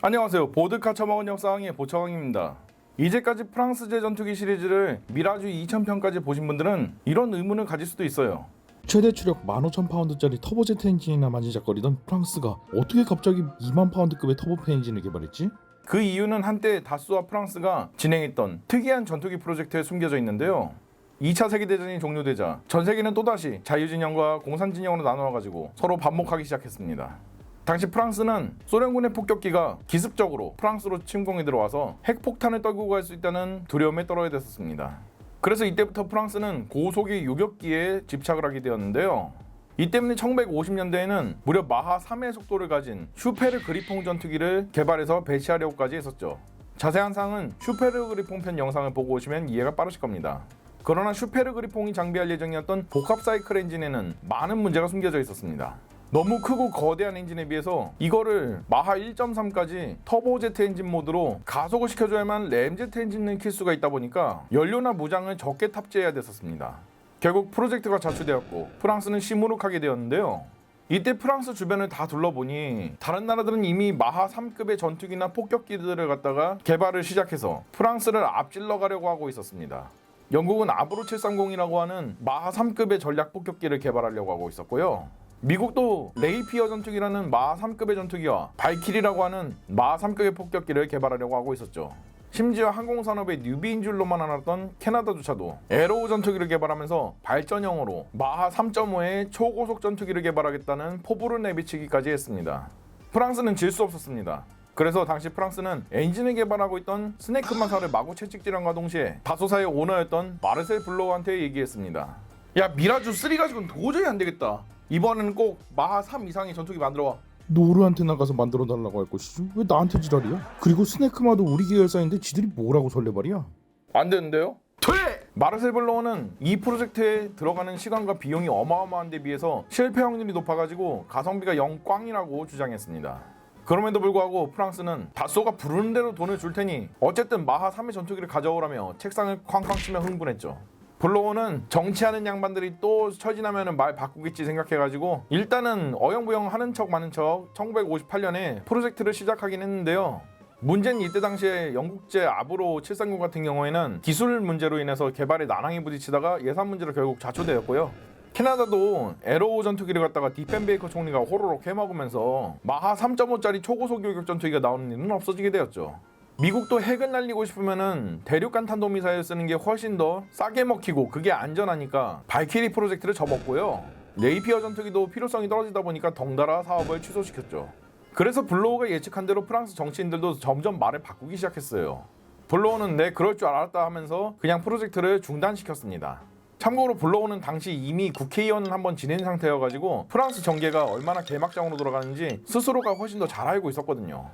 안녕하세요. 보드카 처먹은 역사왕의 보처왕입니다. 이제까지 프랑스제 전투기 시리즈를 미라주 2000편까지 보신 분들은 이런 의문을 가질 수도 있어요. 최대 추력 15,000파운드짜리 터보제트 엔진이나 만지작거리던 프랑스가 어떻게 갑자기 2만 파운드급의 터보팬 엔진을 개발했지? 그 이유는 한때 다수와 프랑스가 진행했던 특이한 전투기 프로젝트에 숨겨져 있는데요. 2차 세계대전이 종료되자 전 세계는 또다시 자유진영과 공산진영으로 나누어가지고 서로 반목하기 시작했습니다. 당시 프랑스는 소련군의 폭격기가 기습적으로 프랑스로 침공에 들어와서 핵폭탄을 떨구고 갈 수 있다는 두려움에 떨어야 됐었습니다. 그래서 이때부터 프랑스는 고속의 요격기에 집착을 하게 되었는데요. 이 때문에 1950년대에는 무려 마하 3의 속도를 가진 슈페르 그리퐁 전투기를 개발해서 배치하려고까지 했었죠. 자세한 사항은 슈페르 그리퐁 편 영상을 보고 오시면 이해가 빠르실 겁니다. 그러나 슈페르 그리퐁이 장비할 예정이었던 복합 사이클 엔진에는 많은 문제가 숨겨져 있었습니다. 너무 크고 거대한 엔진에 비해서 이거를 마하 1.3까지 터보제트 엔진 모드로 가속을 시켜줘야만 램제트 엔진을 킬 수가 있다 보니까 연료나 무장을 적게 탑재해야 됐었습니다. 결국 프로젝트가 자초되었고 프랑스는 시무룩하게 되었는데요. 이때 프랑스 주변을 다 둘러보니 다른 나라들은 이미 마하 3급의 전투기나 폭격기들을 갖다가 개발을 시작해서 프랑스를 앞질러 가려고 하고 있었습니다. 영국은 아브로 730이라고 하는 마하 3급의 전략 폭격기를 개발하려고 하고 있었고요. 미국도 레이피어 전투기라는 마하 3급의 전투기와 발키리라고 하는 마하 3급의 폭격기를 개발하려고 하고 있었죠. 심지어 항공산업의 뉴비인 줄로만 알았던 캐나다조차도 에로우 전투기를 개발하면서 발전형으로 마하 3.5의 초고속 전투기를 개발하겠다는 포부를 내비치기까지 했습니다. 프랑스는 질 수 없었습니다. 그래서 당시 프랑스는 엔진을 개발하고 있던 스네크마사를 마구 채찍질함과 동시에 다소사의 오너였던 마르셀 블로우한테 얘기했습니다. 야, 미라주 3 가지고는 도저히 안 되겠다. 이번에는 꼭 마하 3 이상의 전투기 만들어와. 노르한테 나가서 만들어 달라고 할 것이지 왜 나한테 지랄이야? 그리고 스네크마도 우리 계열사인데 지들이 뭐라고 설레발이야? 안 되는데요? 퇴! 마르셀 블로우는 이 프로젝트에 들어가는 시간과 비용이 어마어마한 데 비해서 실패 확률이 높아가지고 가성비가 영꽝이라고 주장했습니다. 그럼에도 불구하고 프랑스는 다소가 부르는 대로 돈을 줄 테니 어쨌든 마하 3의 전투기를 가져오라며 책상을 쾅쾅 치며 흥분했죠. 블로우는 정치하는 양반들이 또 처진하면 말 바꾸겠지 생각해가지고 일단은 어영부영 하는 척 마는 척 1958년에 프로젝트를 시작하긴 했는데요. 문제는 이때 당시에 영국제 아브로 730 같은 경우에는 기술 문제로 인해서 개발에 난항이 부딪히다가 예산 문제로 결국 좌초되었고요. 캐나다도 에로우 전투기를 갖다가 디펜베이커 총리가 호로록 해먹으면서 마하 3.5짜리 초고속 요격 전투기가 나오는 일은 없어지게 되었죠. 미국도 핵을 날리고 싶으면은 대륙간 탄도미사일 쓰는 게 훨씬 더 싸게 먹히고 그게 안전하니까 발키리 프로젝트를 접었고요. 네이피어 전투기도 필요성이 떨어지다 보니까 덩달아 사업을 취소시켰죠. 그래서 블로우가 예측한 대로 프랑스 정치인들도 점점 말을 바꾸기 시작했어요. 블로우는 네 그럴 줄 알았다 하면서 그냥 프로젝트를 중단시켰습니다. 참고로 블로우는 당시 이미 국회의원을 한번 지낸 상태여가지고 프랑스 정계가 얼마나 개막장으로 돌아가는지 스스로가 훨씬 더 잘 알고 있었거든요.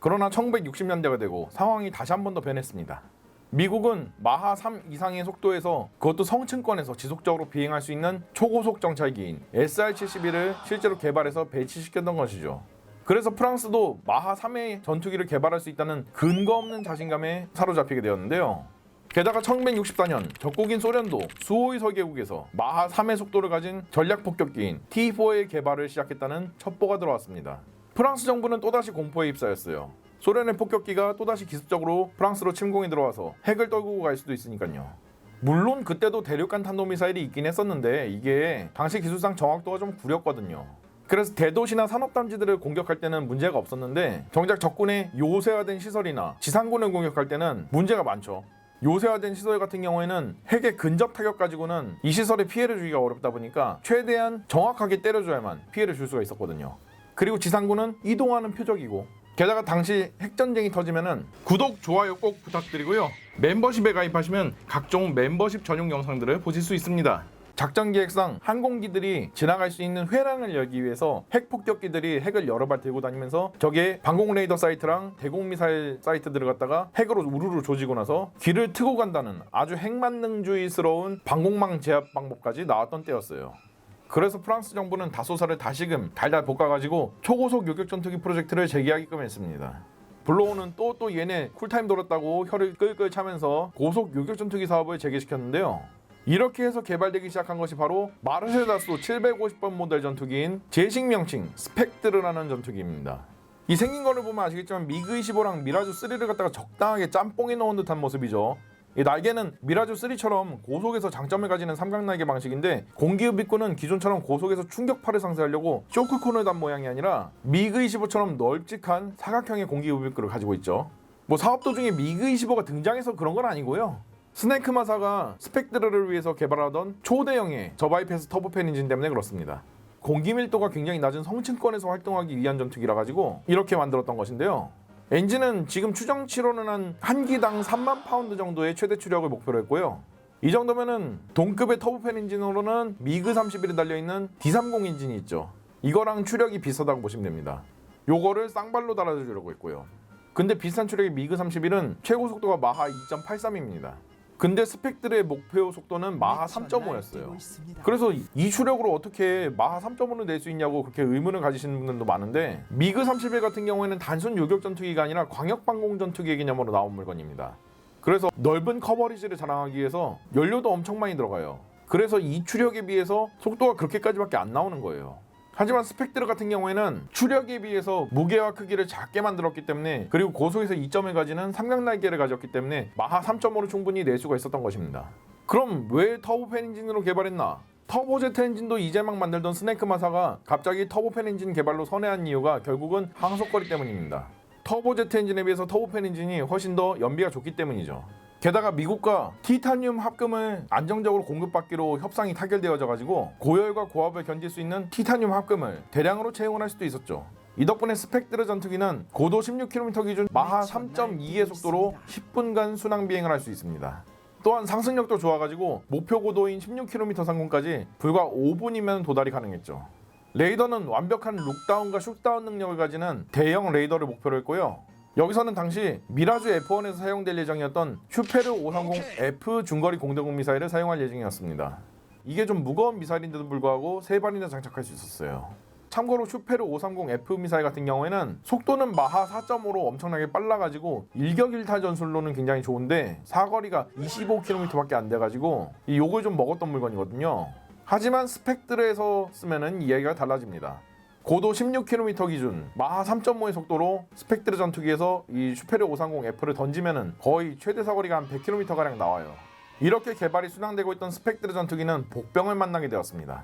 그러나 1960년대가 되고 상황이 다시 한 번 더 변했습니다. 미국은 마하 3 이상의 속도에서 그것도 성층권에서 지속적으로 비행할 수 있는 초고속 정찰기인 SR-71을 실제로 개발해서 배치시켰던 것이죠. 그래서 프랑스도 마하 3의 전투기를 개발할 수 있다는 근거 없는 자신감에 사로잡히게 되었는데요. 게다가 1964년 적국인 소련도 수호의 설계국에서 마하 3의 속도를 가진 전략 폭격기인 T4의 개발을 시작했다는 첩보가 들어왔습니다. 프랑스 정부는 또다시 공포에 휩싸였어요. 소련의 폭격기가 또다시 기습적으로 프랑스로 침공에 들어와서 핵을 떨구고 갈 수도 있으니까요. 물론 그때도 대륙간 탄도미사일이 있긴 했었는데 이게 당시 기술상 정확도가 좀 구렸거든요. 그래서 대도시나 산업단지들을 공격할 때는 문제가 없었는데 정작 적군의 요새화된 시설이나 지상군을 공격할 때는 문제가 많죠. 요새화된 시설 같은 경우에는 핵의 근접 타격 가지고는 이 시설에 피해를 주기가 어렵다 보니까 최대한 정확하게 때려줘야만 피해를 줄 수가 있었거든요. 그리고 지상군은 이동하는 표적이고 게다가 당시 핵전쟁이 터지면은 구독, 좋아요 꼭 부탁드리고요. 멤버십에 가입하시면 각종 멤버십 전용 영상들을 보실 수 있습니다. 작전 계획상 항공기들이 지나갈 수 있는 회랑을 열기 위해서 핵폭격기들이 핵을 여러 발 들고 다니면서 저게 방공 레이더 사이트랑 대공 미사일 사이트들을 갖다가 핵으로 우르르 조지고 나서 귀를 트고 간다는 아주 핵만능주의스러운 방공망 제압 방법까지 나왔던 때였어요. 그래서 프랑스 정부는 다소사를 다시금 달달 볶아가지고 초고속 요격 전투기 프로젝트를 재개하게끔 했습니다. 블로우는 또 얘네 쿨타임 돌았다고 혀를 끌끌 차면서 고속 요격 전투기 사업을 재개시켰는데요. 이렇게 해서 개발되기 시작한 것이 바로 마르셀 다소 750번 모델 전투기인 제식 명칭 스펙트르라는 전투기입니다. 이 생긴 거를 보면 아시겠지만 미그 25랑 미라주 3를 갖다가 적당하게 짬뽕에 넣은 듯한 모습이죠. 이 날개는 미라주 3처럼 고속에서 장점을 가지는 삼각날개 방식인데, 공기흡입구는 기존처럼 고속에서 충격파를 상쇄하려고 쇼크콘을 단 모양이 아니라 미그 25처럼 널찍한 사각형의 공기흡입구를 가지고 있죠. 뭐 사업 도중에 미그 25가 등장해서 그런 건 아니고요. 스네이크 마사가 스펙트르를 위해서 개발하던 초대형의 저바이패스 터보팬 엔진 때문에 그렇습니다. 공기 밀도가 굉장히 낮은 성층권에서 활동하기 위한 전투기라 가지고 이렇게 만들었던 것인데요. 엔진은 지금 추정치로는 한 기당 3만 파운드 정도의 최대 추력을 목표로 했고요. 이 정도면은 동급의 터보팬 엔진으로는 미그 31에 달려있는 D30 엔진이 있죠. 이거랑 추력이 비슷하다고 보시면 됩니다. 요거를 쌍발로 달아주려고 했고요. 근데 비슷한 추력의 미그 31은 최고 속도가 마하 2.83입니다. 근데 스펙들의 목표 속도는 마하 3.5였어요. 그래서 이 추력으로 어떻게 마하 3.5를 낼 수 있냐고 그렇게 의문을 가지시는 분들도 많은데, 미그 31 같은 경우에는 단순 요격 전투기가 아니라 광역 방공 전투기의 개념으로 나온 물건입니다. 그래서 넓은 커버리지를 자랑하기 위해서 연료도 엄청 많이 들어가요. 그래서 이 추력에 비해서 속도가 그렇게까지밖에 안 나오는 거예요. 하지만 스펙트르 같은 경우에는 추력에 비해서 무게와 크기를 작게 만들었기 때문에, 그리고 고속에서 이점을 가지는 삼각날개를 가졌기 때문에 마하 3.5를 충분히 낼 수가 있었던 것입니다. 그럼 왜 터보팬 엔진으로 개발했나? 터보제트 엔진도 이제 막 만들던 스네이크 마사가 갑자기 터보팬 엔진 개발로 선회한 이유가 결국은 항속거리 때문입니다. 터보제트 엔진에 비해서 터보팬 엔진이 훨씬 더 연비가 좋기 때문이죠. 게다가 미국과 티타늄 합금을 안정적으로 공급받기로 협상이 타결되어져 가지고 고열과 고압을 견딜 수 있는 티타늄 합금을 대량으로 채용할 수도 있었죠. 이 덕분에 스펙트르 전투기는 고도 16km 기준 마하 3.2의 속도로 10분간 순항 비행을 할 수 있습니다. 또한 상승력도 좋아가지고 목표 고도인 16km 상공까지 불과 5분이면 도달이 가능했죠. 레이더는 완벽한 룩다운과 슛다운 능력을 가지는 대형 레이더를 목표로 했고요. 여기서는 당시 미라주 F1에서 사용될 예정이었던 슈페르 530F 중거리 공대공 미사일을 사용할 예정이었습니다. 이게 좀 무거운 미사일인데도 불구하고 3발이나 장착할 수 있었어요. 참고로 슈페르 530F 미사일 같은 경우에는 속도는 마하 4.5로 엄청나게 빨라가지고 일격일탈 전술로는 굉장히 좋은데 사거리가 25km밖에 안 돼가지고 이 욕을 좀 먹었던 물건이거든요. 하지만 스펙트르에서 쓰면은 이야기가 달라집니다. 고도 16km 기준 마하 3.5의 속도로 스펙트르 전투기에서 이 슈페르 530F를 던지면은 거의 최대 사거리가 한 100km 가량 나와요. 이렇게 개발이 순항되고 있던 스펙트르 전투기는 복병을 만나게 되었습니다.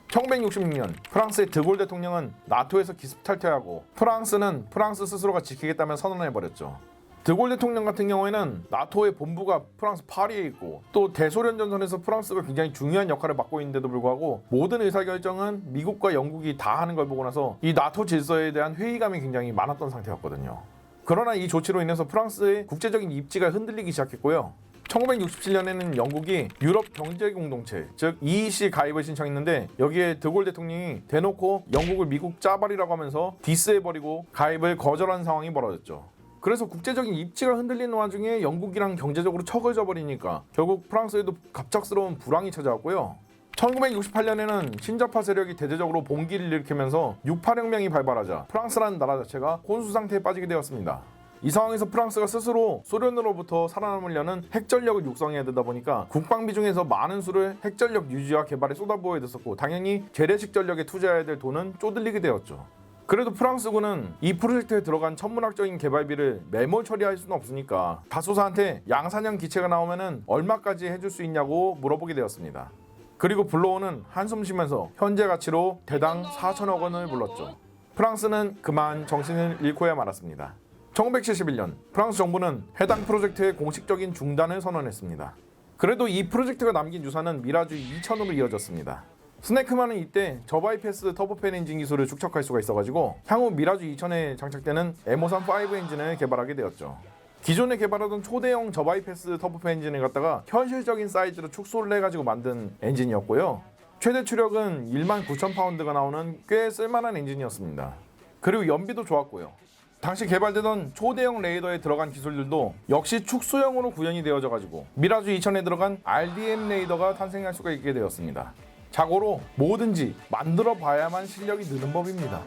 1966년 프랑스의 드골 대통령은 나토에서 기습 탈퇴하고 프랑스는 프랑스 스스로가 지키겠다며 선언해버렸죠. 드골 대통령 같은 경우에는 나토의 본부가 프랑스 파리에 있고 또 대소련 전선에서 프랑스가 굉장히 중요한 역할을 맡고 있는데도 불구하고 모든 의사결정은 미국과 영국이 다 하는 걸 보고 나서 이 나토 질서에 대한 회의감이 굉장히 많았던 상태였거든요. 그러나 이 조치로 인해서 프랑스의 국제적인 입지가 흔들리기 시작했고요. 1967년에는 영국이 유럽 경제 공동체 즉 EEC 가입을 신청했는데 여기에 드골 대통령이 대놓고 영국을 미국 짜발이라고 하면서 디스해버리고 가입을 거절한 상황이 벌어졌죠. 그래서 국제적인 입지가 흔들리는 와중에 영국이랑 경제적으로 척을 져버리니까 결국 프랑스에도 갑작스러운 불황이 찾아왔고요. 1968년에는 신자파 세력이 대대적으로 봉기를 일으키면서 6.8혁명이 발발하자 프랑스라는 나라 자체가 혼수 상태에 빠지게 되었습니다. 이 상황에서 프랑스가 스스로 소련으로부터 살아남으려는 핵전력을 육성해야 되다 보니까 국방비 중에서 많은 수를 핵전력 유지와 개발에 쏟아부어야 됐었고 당연히 재래식 전력에 투자해야 될 돈은 쪼들리게 되었죠. 그래도 프랑스군은 이 프로젝트에 들어간 천문학적인 개발비를 매몰 처리할 수는 없으니까 다소사한테 양산형 기체가 나오면은 얼마까지 해줄 수 있냐고 물어보게 되었습니다. 그리고 불러오는 한숨 쉬면서 현재 가치로 대당 4천억 원을 불렀죠. 프랑스는 그만 정신을 잃고야 말았습니다. 1971년 프랑스 정부는 해당 프로젝트의 공식적인 중단을 선언했습니다. 그래도 이 프로젝트가 남긴 유산은 미라주 2000으로 이어졌습니다. 스네이크만은 이때 저바이패스 터보팬 엔진 기술을 축적할 수가 있어가지고 향후 미라주 2000에 장착되는 M535 엔진을 개발하게 되었죠. 기존에 개발하던 초대형 저바이패스 터보팬 엔진을 갖다가 현실적인 사이즈로 축소를 해가지고 만든 엔진이었고요. 최대 추력은 19,000파운드가 나오는 꽤 쓸만한 엔진이었습니다. 그리고 연비도 좋았고요. 당시 개발되던 초대형 레이더에 들어간 기술들도 역시 축소형으로 구현이 되어져가지고 미라주 2000에 들어간 RDM 레이더가 탄생할 수가 있게 되었습니다. 자고로 뭐든지 만들어 봐야만 실력이 느는 법입니다.